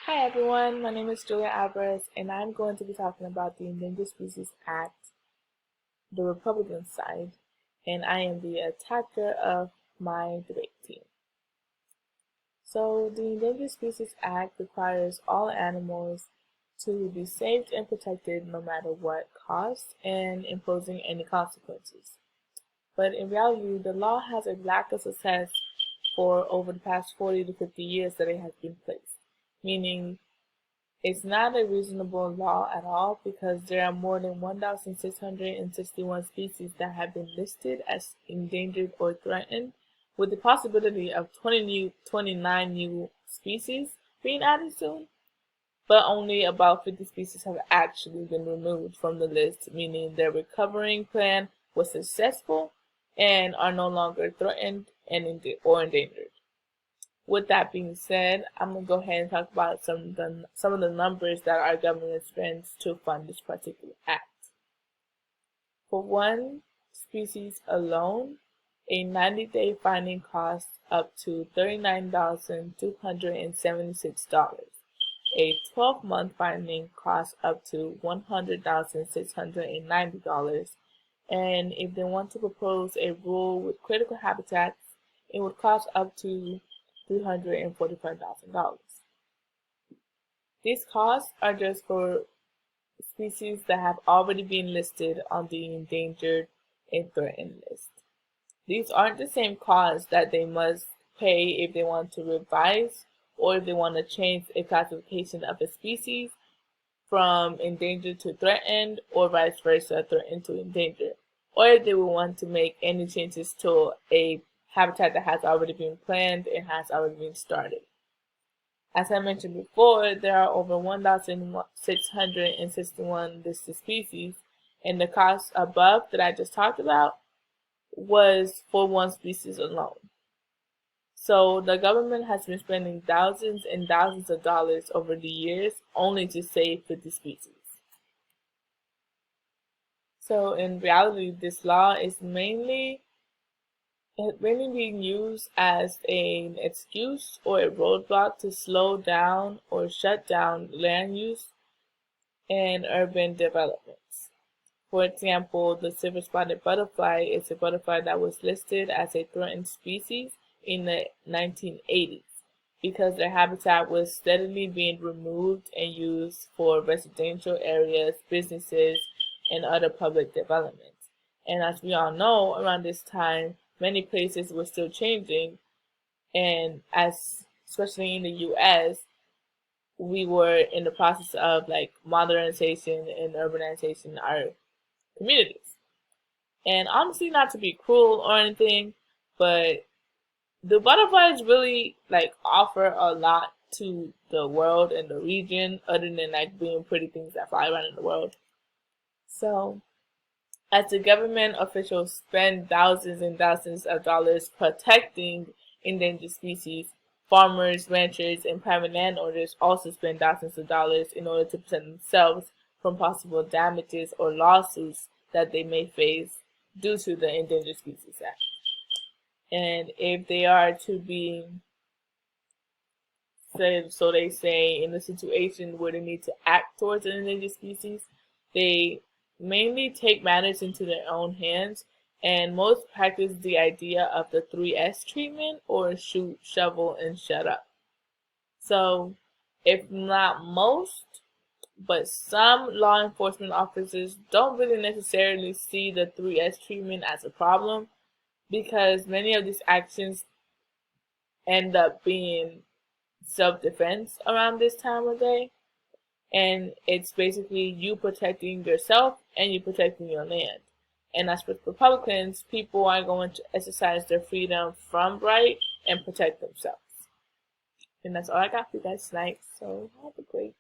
Hi everyone, my name is Julia Alvarez and I'm going to be talking about the Endangered Species Act, the Republican side, and I am the attacker of my debate team. So the Endangered Species Act requires all animals to be saved and protected no matter what cost and imposing any consequences. But in reality, the law has a lack of success for over the past 40 to 50 years that it has been placed, meaning it's not a reasonable law at all because there are more than 1,661 species that have been listed as endangered or threatened, with the possibility of 29 new species being added soon. But only about 50 species have actually been removed from the list, meaning their recovering plan was successful and are no longer threatened or endangered. With that being said, I'm going to go ahead and talk about some of the numbers that our government spends to fund this particular act. For one species alone, a 90-day finding costs up to $39,276. A 12-month finding costs up to $100,690. And if they want to propose a rule with critical habitats, it would cost up to $345,000. These costs are just for species that have already been listed on the endangered and threatened list. These aren't the same costs that they must pay if they want to revise or if they want to change a classification of a species from endangered to threatened or vice versa, threatened to endangered, or if they would want to make any changes to a habitat that has already been planned and has already been started. As I mentioned before, there are over 1,661 listed species, and the cost above that I just talked about was for one species alone. So the government has been spending thousands and thousands of dollars over the years only to save 50 species. So in reality, this law is mainly being used as an excuse or a roadblock to slow down or shut down land use and urban developments. For example, the silver-spotted butterfly is a butterfly that was listed as a threatened species in the 1980s because their habitat was steadily being removed and used for residential areas, businesses, and other public developments. And as we all know, around this time, many places were still changing, and especially in the U.S., we were in the process of modernization and urbanization our communities. And honestly, not to be cruel or anything, but the butterflies really offer a lot to the world and the region, other than being pretty things that fly around in the world. So as the government officials spend thousands and thousands of dollars protecting endangered species, farmers, ranchers, and private landowners also spend thousands of dollars in order to protect themselves from possible damages or lawsuits that they may face due to the Endangered Species Act. And if they are to be, so they say, in a situation where they need to act towards an endangered species, they mainly take matters into their own hands, and most practice the idea of the 3S treatment, or shoot, shovel, and shut up. So, if not most, but some law enforcement officers don't really necessarily see the 3S treatment as a problem because many of these actions end up being self-defense around this time of day. And it's basically you protecting yourself and you protecting your land. And as with Republicans, people are going to exercise their freedom from right and protect themselves. And that's all I got for you guys tonight. So have a great